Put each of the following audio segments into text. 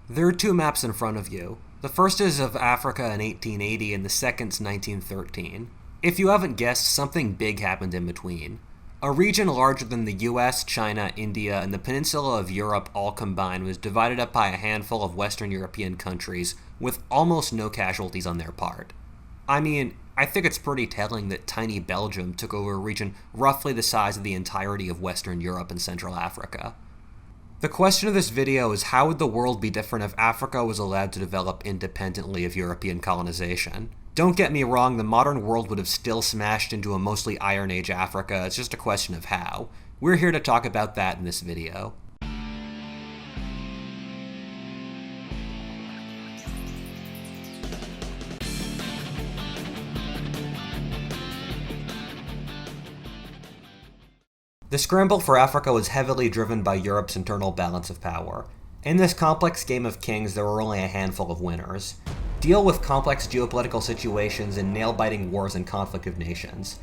There are two maps in front of you. The first is of Africa in 1880 and the second's 1913. If you haven't guessed, something big happened in between. A region larger than the US, China, India, and the peninsula of Europe all combined was divided up by a handful of Western European countries with almost no casualties on their part. I mean, I think it's pretty telling that tiny Belgium took over a region roughly the size of the entirety of Western Europe and Central Africa. The question of this video is, how would the world be different if Africa was allowed to develop independently of European colonization? Don't get me wrong, the modern world would have still smashed into a mostly Iron Age Africa, it's just a question of how. We're here to talk about that in this video. The scramble for Africa was heavily driven by Europe's internal balance of power. In this complex game of kings, there were only a handful of winners. Deal with complex geopolitical situations and nail-biting wars and Conflict of Nations.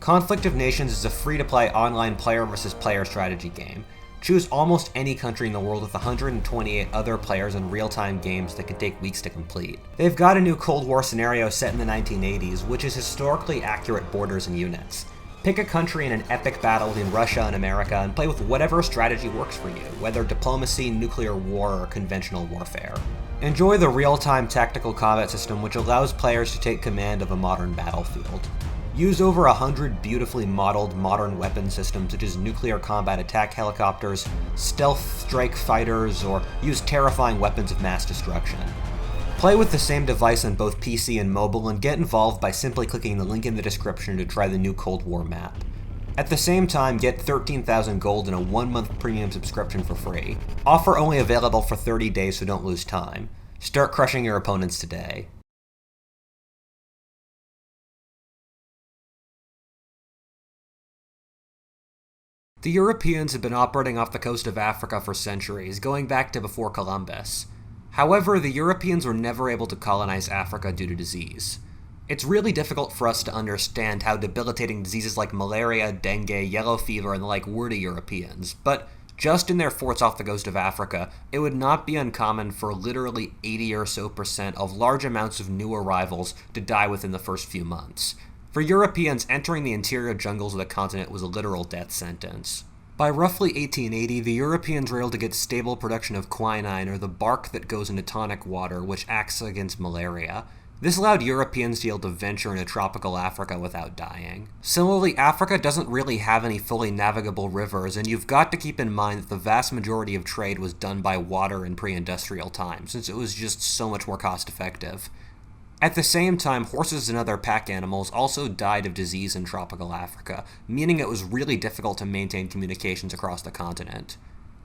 Conflict of Nations is a free-to-play online player versus player strategy game. Choose almost any country in the world with 128 other players in real-time games that can take weeks to complete. They've got a new Cold War scenario set in the 1980s, which is historically accurate borders and units. Pick a country in an epic battle between Russia and America and play with whatever strategy works for you, whether diplomacy, nuclear war, or conventional warfare. Enjoy the real-time tactical combat system, which allows players to take command of a modern battlefield. Use over 100 beautifully modeled modern weapon systems such as nuclear combat attack helicopters, stealth strike fighters, or use terrifying weapons of mass destruction. Play with the same device on both PC and mobile and get involved by simply clicking the link in the description to try the new Cold War map. At the same time, get 13,000 gold and a 1-month premium subscription for free. Offer only available for 30 days, so don't lose time. Start crushing your opponents today. The Europeans have been operating off the coast of Africa for centuries, going back to before Columbus. However, the Europeans were never able to colonize Africa due to disease. It's really difficult for us to understand how debilitating diseases like malaria, dengue, yellow fever, and the like were to Europeans, but just in their forts off the coast of Africa, it would not be uncommon for literally 80% or so of large amounts of new arrivals to die within the first few months. For Europeans, entering the interior jungles of the continent was a literal death sentence. By roughly 1880, the Europeans were able to get stable production of quinine, or the bark that goes into tonic water, which acts against malaria. This allowed Europeans to be able to venture into tropical Africa without dying. Similarly, Africa doesn't really have any fully navigable rivers, and you've got to keep in mind that the vast majority of trade was done by water in pre-industrial times, since it was just so much more cost-effective. At the same time, horses and other pack animals also died of disease in tropical Africa, meaning it was really difficult to maintain communications across the continent.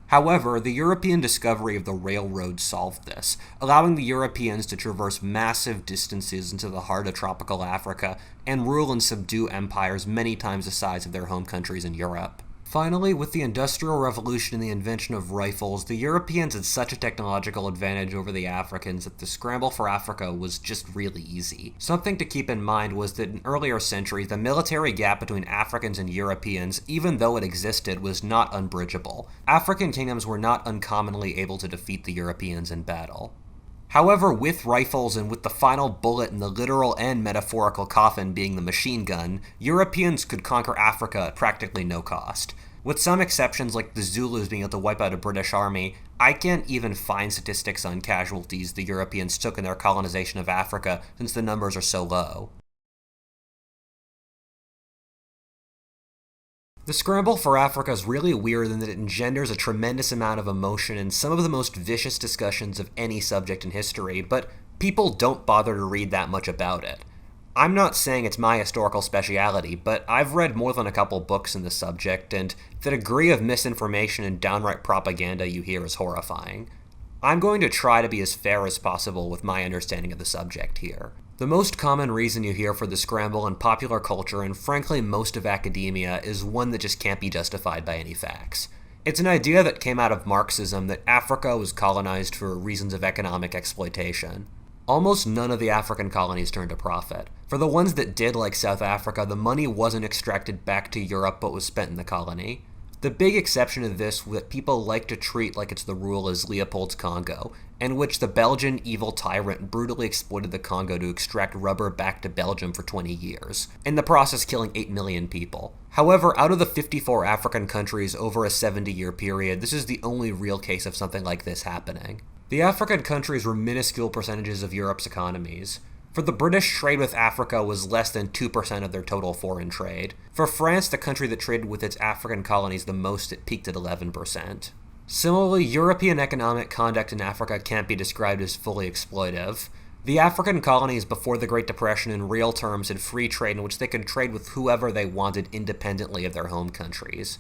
However, the European discovery of the railroad solved this, allowing the Europeans to traverse massive distances into the heart of tropical Africa and rule and subdue empires many times the size of their home countries in Europe. Finally, with the Industrial Revolution and the invention of rifles, the Europeans had such a technological advantage over the Africans that the scramble for Africa was just really easy. Something to keep in mind was that in earlier centuries, the military gap between Africans and Europeans, even though it existed, was not unbridgeable. African kingdoms were not uncommonly able to defeat the Europeans in battle. However, with rifles and with the final bullet in the literal and metaphorical coffin being the machine gun, Europeans could conquer Africa at practically no cost. With some exceptions like the Zulus being able to wipe out a British army, I can't even find statistics on casualties the Europeans took in their colonization of Africa since the numbers are so low. The scramble for Africa is really weird in that it engenders a tremendous amount of emotion and some of the most vicious discussions of any subject in history, but people don't bother to read that much about it. I'm not saying it's my historical speciality, but I've read more than a couple books in the subject, and the degree of misinformation and downright propaganda you hear is horrifying. I'm going to try to be as fair as possible with my understanding of the subject here. The most common reason you hear for the scramble in popular culture, and frankly most of academia, is one that just can't be justified by any facts. It's an idea that came out of Marxism that Africa was colonized for reasons of economic exploitation. Almost none of the African colonies turned a profit. For the ones that did, like South Africa, the money wasn't extracted back to Europe but was spent in the colony. The big exception to this that people like to treat like it's the rule is Leopold's Congo. in which the Belgian evil tyrant brutally exploited the Congo to extract rubber back to Belgium for 20 years, in the process killing 8 million people. However, out of the 54 African countries over a 70-year period, this is the only real case of something like this happening. The African countries were minuscule percentages of Europe's economies. For the British, trade with Africa was less than 2% of their total foreign trade. For France, the country that traded with its African colonies the most, it peaked at 11%. Similarly, European economic conduct in Africa can't be described as fully exploitive. The African colonies before the Great Depression in real terms had free trade in which they could trade with whoever they wanted independently of their home countries.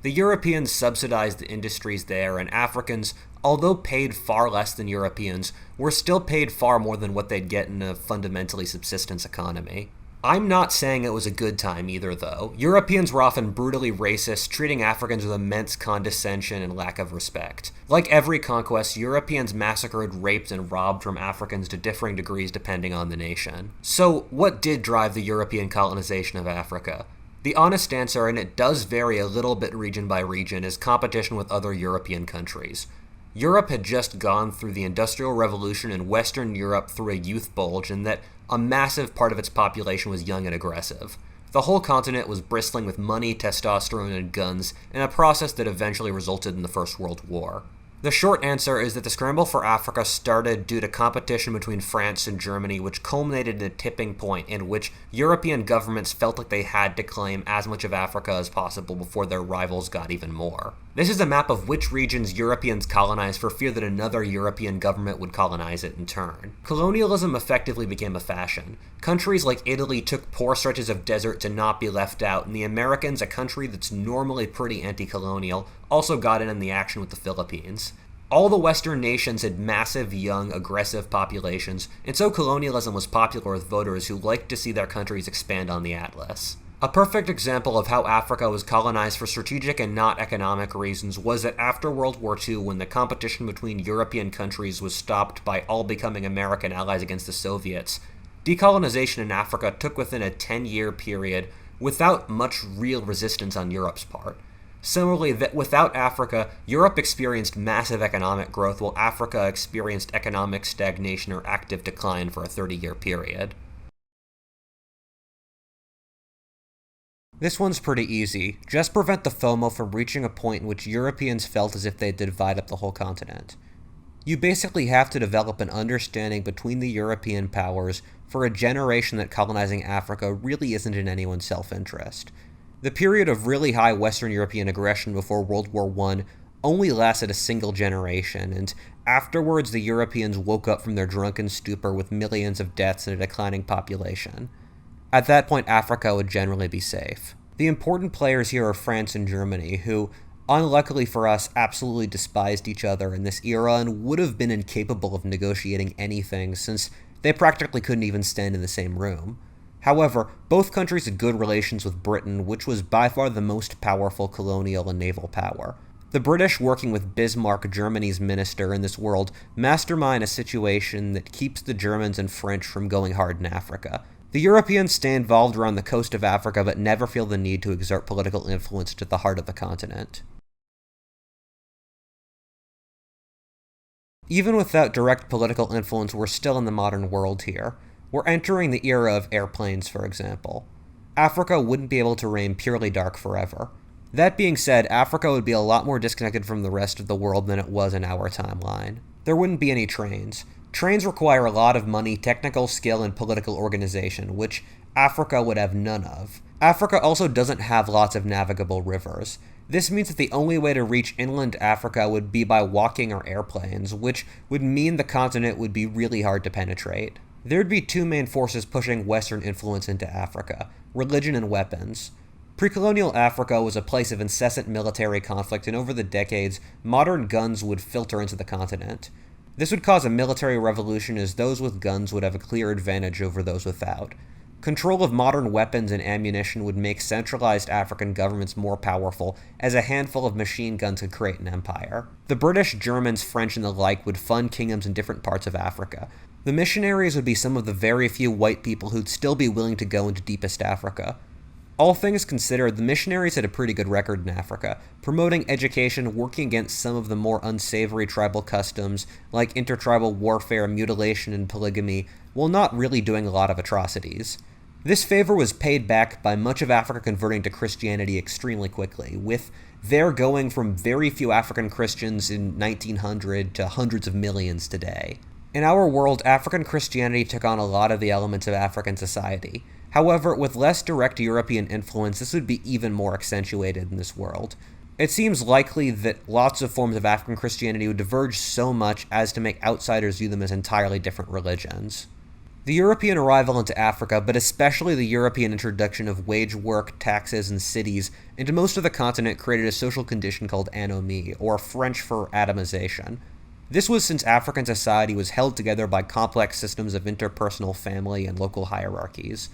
The Europeans subsidized the industries there, and Africans, although paid far less than Europeans, were still paid far more than what they'd get in a fundamentally subsistence economy. I'm not saying it was a good time either, though. Europeans were often brutally racist, treating Africans with immense condescension and lack of respect. Like every conquest, Europeans massacred, raped, and robbed from Africans to differing degrees depending on the nation. So, what did drive the European colonization of Africa? The honest answer, and it does vary a little bit region by region, is competition with other European countries. Europe had just gone through the Industrial Revolution and Western Europe through a youth bulge, and that a massive part of its population was young and aggressive. The whole continent was bristling with money, testosterone, and guns, in a process that eventually resulted in the First World War. The short answer is that the scramble for Africa started due to competition between France and Germany, which culminated in a tipping point in which European governments felt like they had to claim as much of Africa as possible before their rivals got even more. This is a map of which regions Europeans colonized for fear that another European government would colonize it in turn. Colonialism effectively became a fashion. Countries like Italy took poor stretches of desert to not be left out, and the Americans, a country that's normally pretty anti-colonial, also got in the action with the Philippines. All the Western nations had massive, young, aggressive populations, and so colonialism was popular with voters who liked to see their countries expand on the Atlas. A perfect example of how Africa was colonized for strategic and not economic reasons was that after World War II, when the competition between European countries was stopped by all becoming American allies against the Soviets, decolonization in Africa took within a 10-year period without much real resistance on Europe's part. Similarly, that without Africa, Europe experienced massive economic growth while Africa experienced economic stagnation or active decline for a 30-year period. This one's pretty easy. Just prevent the FOMO from reaching a point in which Europeans felt as if they'd divide up the whole continent. You basically have to develop an understanding between the European powers for a generation that colonizing Africa really isn't in anyone's self-interest. The period of really high Western European aggression before World War I only lasted a single generation, and afterwards the Europeans woke up from their drunken stupor with millions of deaths and a declining population. At that point, Africa would generally be safe. The important players here are France and Germany, who, unluckily for us, absolutely despised each other in this era and would have been incapable of negotiating anything since they practically couldn't even stand in the same room. However, both countries had good relations with Britain, which was by far the most powerful colonial and naval power. The British, working with Bismarck, Germany's minister in this world, mastermind a situation that keeps the Germans and French from going hard in Africa. The Europeans stay involved around the coast of Africa but never feel the need to exert political influence to the heart of the continent. Even without direct political influence, we're still in the modern world here. We're entering the era of airplanes, for example. Africa wouldn't be able to reign purely dark forever. That being said, Africa would be a lot more disconnected from the rest of the world than it was in our timeline. There wouldn't be any trains. Trains require a lot of money, technical skill, and political organization, which Africa would have none of. Africa also doesn't have lots of navigable rivers. This means that the only way to reach inland Africa would be by walking or airplanes, which would mean the continent would be really hard to penetrate. There'd be two main forces pushing Western influence into Africa: religion and weapons. Pre-colonial Africa was a place of incessant military conflict, and over the decades, modern guns would filter into the continent. This would cause a military revolution, as those with guns would have a clear advantage over those without. Control of modern weapons and ammunition would make centralized African governments more powerful, as a handful of machine guns could create an empire. The British, Germans, French, and the like would fund kingdoms in different parts of Africa. The missionaries would be some of the very few white people who'd still be willing to go into deepest Africa. All things considered, the missionaries had a pretty good record in Africa, promoting education, working against some of the more unsavory tribal customs, like intertribal warfare, mutilation, and polygamy, while not really doing a lot of atrocities. This favor was paid back by much of Africa converting to Christianity extremely quickly, with there going from very few African Christians in 1900 to hundreds of millions today. In our world, African Christianity took on a lot of the elements of African society. However, with less direct European influence, this would be even more accentuated in this world. It seems likely that lots of forms of African Christianity would diverge so much as to make outsiders view them as entirely different religions. The European arrival into Africa, but especially the European introduction of wage work, taxes, and cities into most of the continent created a social condition called anomie, or French for atomization. This was since African society was held together by complex systems of interpersonal family and local hierarchies.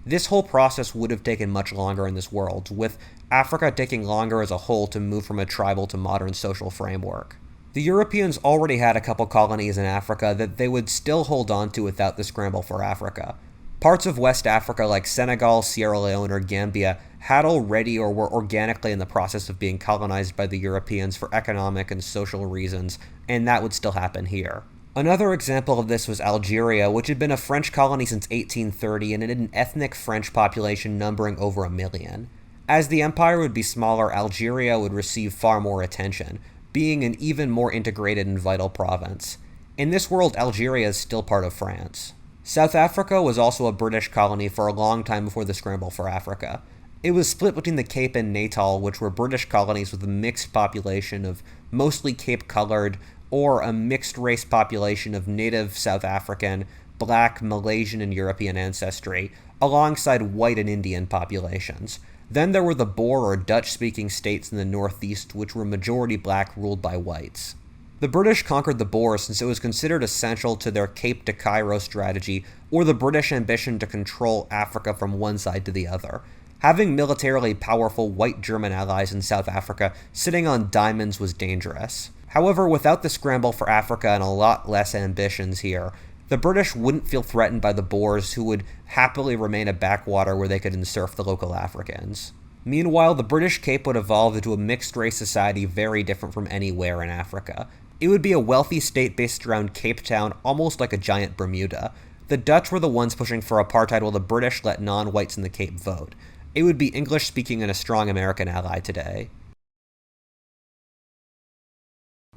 This whole process would have taken much longer in this world, with Africa taking longer as a whole to move from a tribal to modern social framework. The Europeans already had a couple colonies in Africa that they would still hold on to without the scramble for Africa. Parts of West Africa like Senegal, Sierra Leone, or Gambia had already or were organically in the process of being colonized by the Europeans for economic and social reasons, and that would still happen here. Another example of this was Algeria, which had been a French colony since 1830 and it had an ethnic French population numbering over 1 million. As the empire would be smaller, Algeria would receive far more attention, being an even more integrated and vital province. In this world, Algeria is still part of France. South Africa was also a British colony for a long time before the scramble for Africa. It was split between the Cape and Natal, which were British colonies with a mixed population of mostly Cape-colored, or a mixed-race population of native South African, Black, Malaysian, and European ancestry, alongside white and Indian populations. Then there were the Boer or Dutch-speaking states in the northeast, which were majority black, ruled by whites. The British conquered the Boers since it was considered essential to their Cape to Cairo strategy, or the British ambition to control Africa from one side to the other. Having militarily powerful white German allies in South Africa sitting on diamonds was dangerous. However, without the scramble for Africa and a lot less ambitions here, the British wouldn't feel threatened by the Boers, who would happily remain a backwater where they could enserf the local Africans. Meanwhile, the British Cape would evolve into a mixed-race society very different from anywhere in Africa. It would be a wealthy state based around Cape Town, almost like a giant Bermuda. The Dutch were the ones pushing for apartheid while the British let non-whites in the Cape vote. It would be English-speaking and a strong American ally today.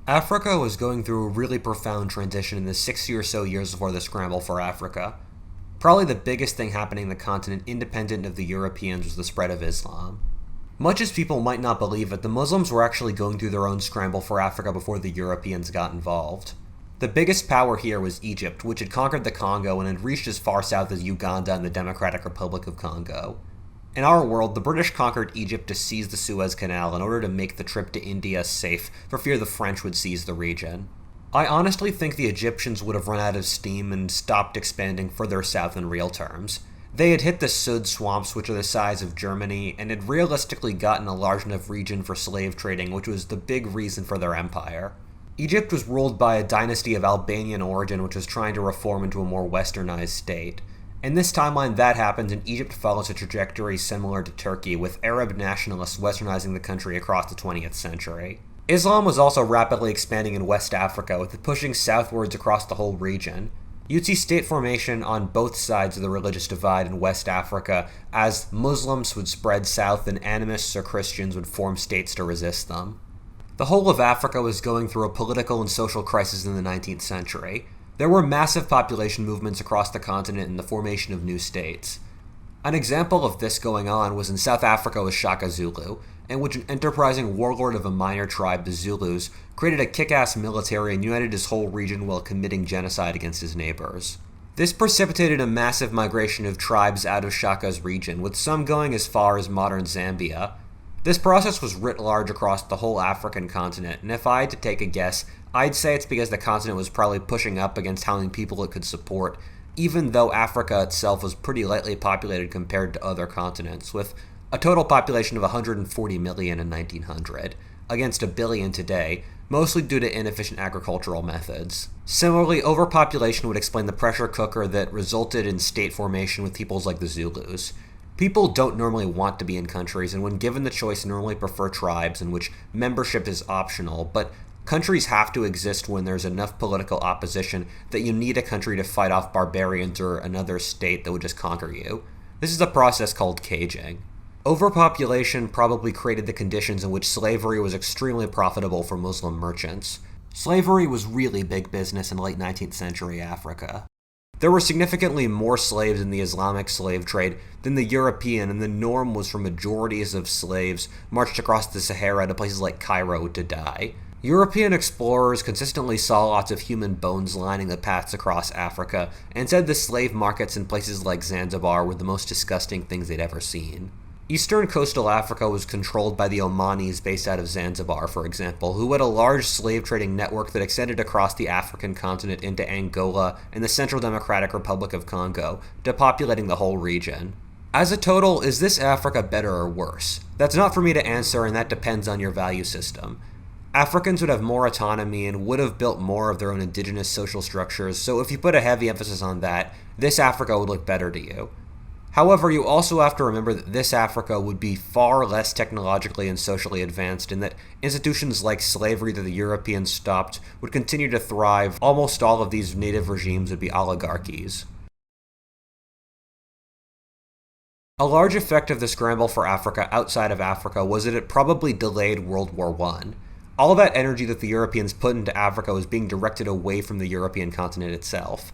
Africa was going through a really profound transition in the 60 or so years before the scramble for Africa. Probably the biggest thing happening in the continent independent of the Europeans was the spread of Islam. Much as people might not believe it, the Muslims were actually going through their own scramble for Africa before the Europeans got involved. The biggest power here was Egypt, which had conquered the Congo and had reached as far south as Uganda and the Democratic Republic of Congo. In our world, the British conquered Egypt to seize the Suez Canal in order to make the trip to India safe, for fear the French would seize the region. I honestly think the Egyptians would have run out of steam and stopped expanding further south in real terms. They had hit the Sud swamps, which are the size of Germany, and had realistically gotten a large enough region for slave trading, which was the big reason for their empire. Egypt was ruled by a dynasty of Albanian origin, which was trying to reform into a more westernized state. In this timeline, that happened, and Egypt follows a trajectory similar to Turkey, with Arab nationalists westernizing the country across the 20th century. Islam was also rapidly expanding in West Africa, with it pushing southwards across the whole region. You'd see state formation on both sides of the religious divide in West Africa, as Muslims would spread south and animists or Christians would form states to resist them. The whole of Africa was going through a political and social crisis in the 19th century. There were massive population movements across the continent and the formation of new states. An example of this going on was in South Africa with Shaka Zulu, in which an enterprising warlord of a minor tribe, the Zulus, created a kick-ass military and united his whole region while committing genocide against his neighbors. This precipitated a massive migration of tribes out of Shaka's region, with some going as far as modern Zambia. This process was writ large across the whole African continent, and if I had to take a guess, I'd say it's because the continent was probably pushing up against how many people it could support, even though Africa itself was pretty lightly populated compared to other continents, with a total population of 140 million in 1900, against 1 billion today, mostly due to inefficient agricultural methods. Similarly, overpopulation would explain the pressure cooker that resulted in state formation with peoples like the Zulus. People don't normally want to be in countries, and when given the choice, normally prefer tribes in which membership is optional, but countries have to exist when there's enough political opposition that you need a country to fight off barbarians or another state that would just conquer you. This is a process called caging. Overpopulation probably created the conditions in which slavery was extremely profitable for Muslim merchants. Slavery was really big business in late 19th century Africa. There were significantly more slaves in the Islamic slave trade than the European, and the norm was for majorities of slaves marched across the Sahara to places like Cairo to die. European explorers consistently saw lots of human bones lining the paths across Africa, and said the slave markets in places like Zanzibar were the most disgusting things they'd ever seen. Eastern coastal Africa was controlled by the Omanis based out of Zanzibar, for example, who had a large slave trading network that extended across the African continent into Angola and the Central Democratic Republic of Congo, depopulating the whole region. As a total, is this Africa better or worse? That's not for me to answer, and that depends on your value system. Africans would have more autonomy and would have built more of their own indigenous social structures, so if you put a heavy emphasis on that, this Africa would look better to you. However, you also have to remember that this Africa would be far less technologically and socially advanced, and that institutions like slavery that the Europeans stopped would continue to thrive. Almost all of these native regimes would be oligarchies. A large effect of the scramble for Africa outside of Africa was that it probably delayed World War I. All that energy that the Europeans put into Africa was being directed away from the European continent itself.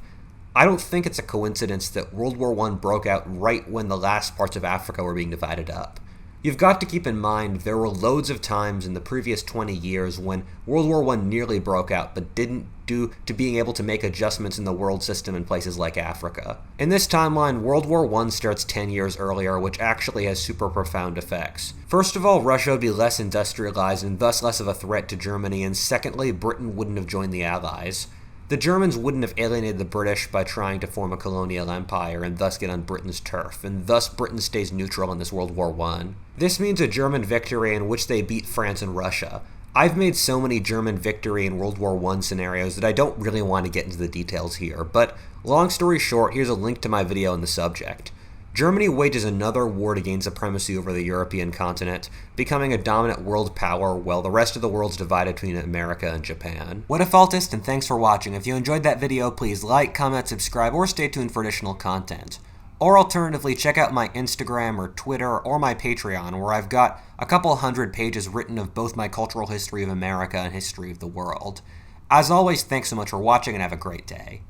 I don't think it's a coincidence that World War I broke out right when the last parts of Africa were being divided up. You've got to keep in mind there were loads of times in the previous 20 years when World War I nearly broke out but didn't due to being able to make adjustments in the world system in places like Africa. In this timeline, World War I starts 10 years earlier, which actually has super profound effects. First of all, Russia would be less industrialized and thus less of a threat to Germany, and secondly, Britain wouldn't have joined the Allies. The Germans wouldn't have alienated the British by trying to form a colonial empire and thus get on Britain's turf, and thus Britain stays neutral in this World War I. This means a German victory in which they beat France and Russia. I've made so many German victory in World War I scenarios that I don't really want to get into the details here, but long story short, here's a link to my video on the subject. Germany wages another war to gain supremacy over the European continent, becoming a dominant world power while the rest of the world's divided between America and Japan. What a faultist, and thanks for watching. If you enjoyed that video, please like, comment, subscribe, or stay tuned for additional content. Or alternatively, check out my Instagram or Twitter or my Patreon, where I've got a couple hundred pages written of both my cultural history of America and history of the world. As always, thanks so much for watching and have a great day.